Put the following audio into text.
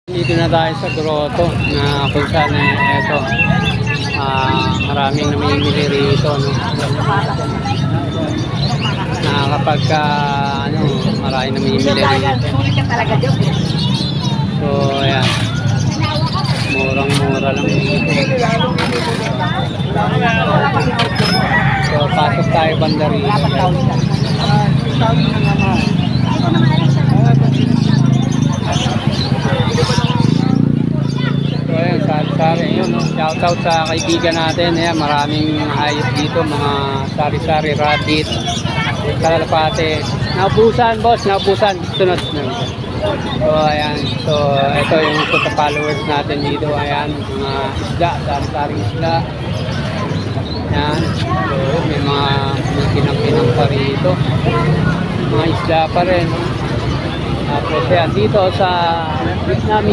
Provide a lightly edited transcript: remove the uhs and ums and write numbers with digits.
Dito na tayo sa grotto na kung saan ito maraming namimili rito, no? Na kapag maraming namimili rito. So ayan, murang-mura lang dito. So pasok tayo banda rito. So ayan, sari-sari yun, no? Shoutout sa kaibigan natin. Ayan, maraming hayop dito, mga sari-sari, rabbit, kalapate. Naubusan, boss, naubusan. Sunod. So ayan, so ito yung mga followers natin dito. Ayan, mga isda, sari-sari isda. Ayan, so may mga pinang-pinang pa rito, mga isda pa rin. Tapos yan, dito sa Vietnam